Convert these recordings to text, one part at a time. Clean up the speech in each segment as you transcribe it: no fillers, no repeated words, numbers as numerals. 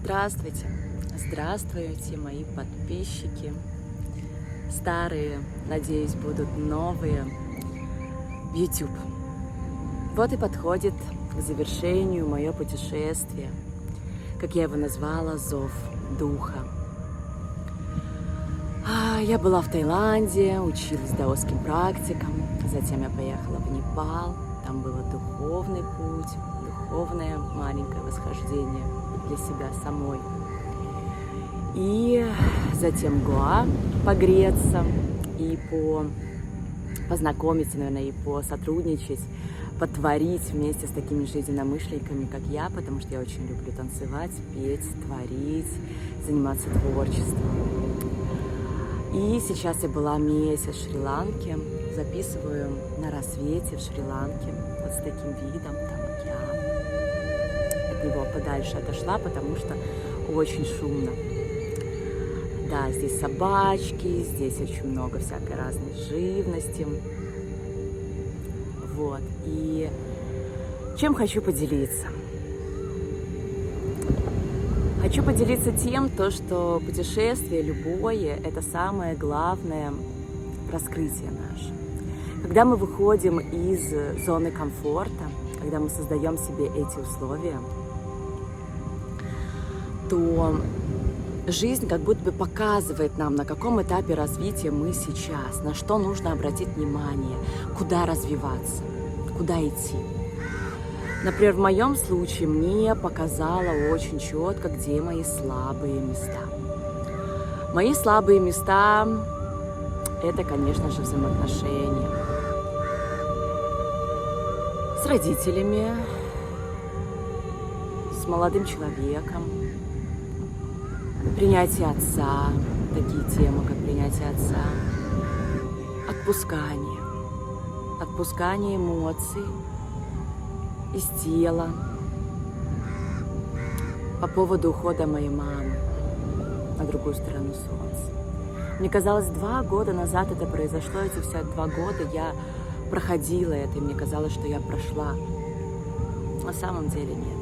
Здравствуйте! Здравствуйте, мои подписчики. Старые, надеюсь, будут новые в YouTube. Вот и подходит к завершению мое путешествие, как я его назвала, «Зов Духа». Я была в Таиланде, училась даосским практикам, затем я поехала в Непал, там был духовный путь, духовное маленькое восхождение для себя самой. И затем Гоа погреться и познакомиться, наверное, и посотрудничать, потворить вместе с такими же единомышленниками, как я, потому что я очень люблю танцевать, петь, творить, заниматься творчеством. И сейчас я была месяц в Шри-Ланке, записываю на рассвете в Шри-Ланке, вот с таким видом, там океан. От него подальше отошла, потому что очень шумно. Да, здесь собачки, здесь очень много всякой разной живности. Вот, и чем хочу поделиться? Хочу поделиться тем, что путешествие любое – это самое главное раскрытие наше. Когда мы выходим из зоны комфорта, когда мы создаем себе эти условия, то жизнь как будто бы показывает нам, на каком этапе развития мы сейчас, на что нужно обратить внимание, куда развиваться, куда идти. Например, в моем случае мне показало очень четко, где мои слабые места. Мои слабые места – это, конечно же, взаимоотношения с родителями, с молодым человеком, принятие отца, такие темы, как принятие отца, отпускание эмоций из тела по поводу ухода моей мамы на другую сторону солнца. Мне казалось, 2 года назад это произошло, эти все 2 года я проходила это, и мне казалось, что я прошла. На самом деле нет.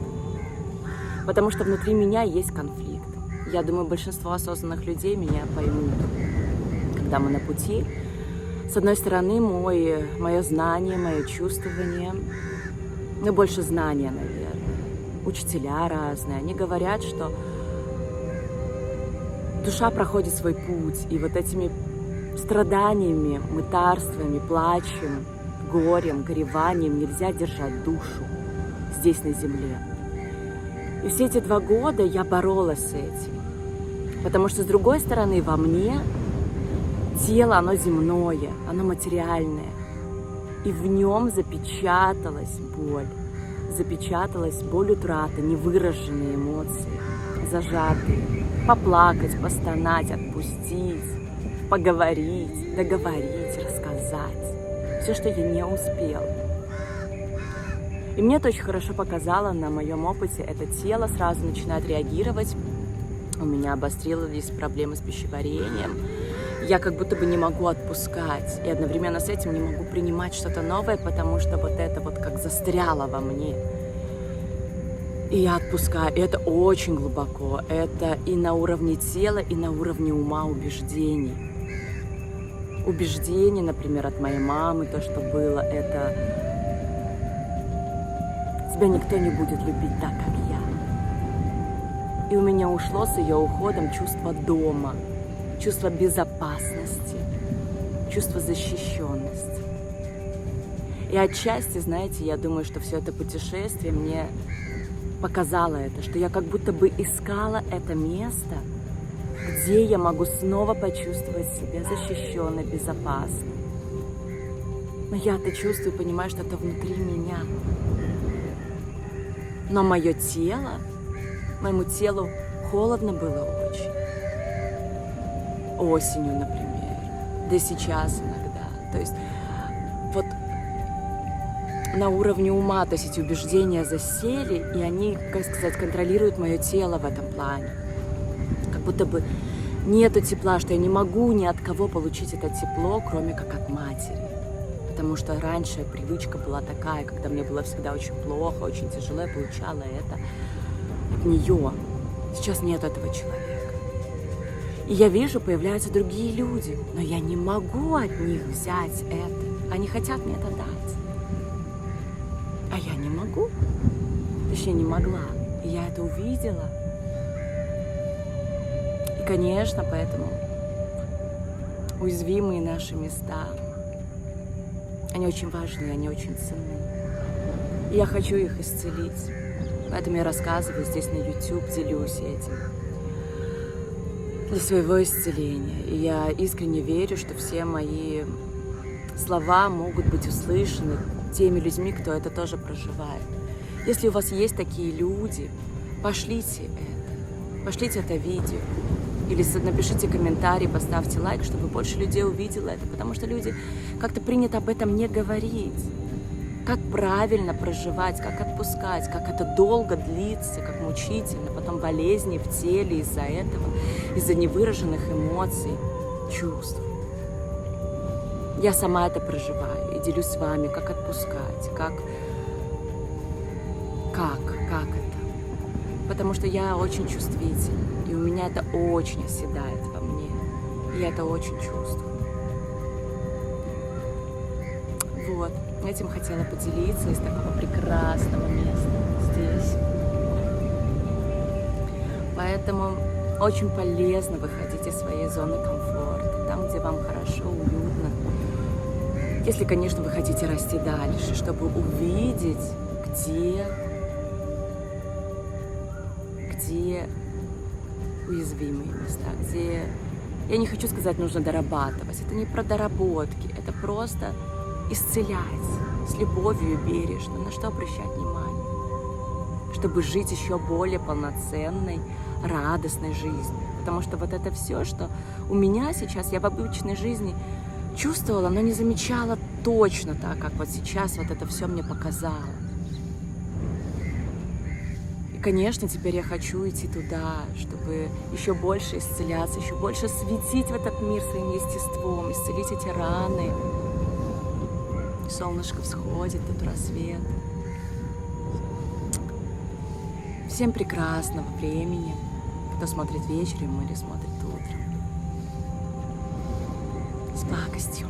Потому что внутри меня есть конфликт. Я думаю, большинство осознанных людей меня поймут, когда мы на пути. С одной стороны, мое знание, мое чувствование, больше знания, наверное. Учителя разные, они говорят, что душа проходит свой путь, и вот этими страданиями, мытарствами, плачем, горем, гореванием нельзя держать душу здесь, на земле. И все эти 2 года я боролась с этим, потому что, с другой стороны, во мне тело, оно земное, оно материальное, и в нем запечаталась боль утраты, невыраженные эмоции, зажатые. Поплакать, постонать, отпустить, поговорить, договорить, рассказать. Все, что я не успела. И мне это очень хорошо показало на моем опыте. Это тело сразу начинает реагировать. У меня обострились проблемы с пищеварением. Я как будто бы не могу отпускать. И одновременно с этим не могу принимать что-то новое, потому что вот это вот как застряло во мне. И я отпускаю. И это очень глубоко. Это и на уровне тела, и на уровне ума убеждений. Убеждения, например, от моей мамы, то, что было, это тебя никто не будет любить так, как я. И у меня ушло с ее уходом чувство дома, чувство безопасности, чувство защищенности. И отчасти, знаете, я думаю, что все это путешествие мне показало это, что я как будто бы искала это место, где я могу снова почувствовать себя защищенной, безопасной. Но я-то чувствую, понимаю, что это внутри меня. Но моему телу холодно было очень. Осенью, например, да и сейчас иногда. То есть вот на уровне ума, то есть эти убеждения засели, и они, как сказать, контролируют мое тело в этом плане. Как будто бы нету тепла, что я не могу ни от кого получить это тепло, кроме как от матери. Потому что раньше привычка была такая, когда мне было всегда очень плохо, очень тяжело, я получала это от нее. Сейчас нет этого человека. И я вижу, появляются другие люди, но я не могу от них взять это. Они хотят мне это дать. А я не могу. Точнее, не могла. И я это увидела. И, конечно, поэтому уязвимые наши места, они очень важны, они очень ценны. И я хочу их исцелить. Поэтому я рассказываю здесь на YouTube, делюсь этим. Для своего исцеления. И я искренне верю, что все мои слова могут быть услышаны теми людьми, кто это тоже проживает. Если у вас есть такие люди, пошлите это видео. Или напишите комментарий, поставьте лайк, чтобы больше людей увидело это. Потому что люди как-то принято об этом не говорить. Как правильно проживать, как отпускать, как это долго длится, как мучительно, потом болезни в теле из-за этого, из-за невыраженных эмоций, чувств. Я сама это проживаю и делюсь с вами, как отпускать, как это. Потому что я очень чувствительна, и у меня это очень оседает во мне, и я это очень чувствую. Вот. Этим хотела поделиться из такого прекрасного места здесь. Поэтому очень полезно выходить из своей зоны комфорта, там, где вам хорошо, уютно. Если, конечно, вы хотите расти дальше, чтобы увидеть, где уязвимые места, где, я не хочу сказать, нужно дорабатывать. Это не про доработки, это просто исцелять с любовью и бережно, на что обращать внимание, чтобы жить еще более полноценной, радостной жизнью. Потому что вот это все, что у меня сейчас, я в обычной жизни чувствовала, но не замечала точно так, как вот сейчас вот это все мне показало. И, конечно, теперь я хочу идти туда, чтобы еще больше исцеляться, еще больше светить в этот мир своим естеством, исцелить эти раны. Солнышко всходит, тут рассвет. Всем прекрасного времени, кто смотрит вечером или смотрит утром. С благостью.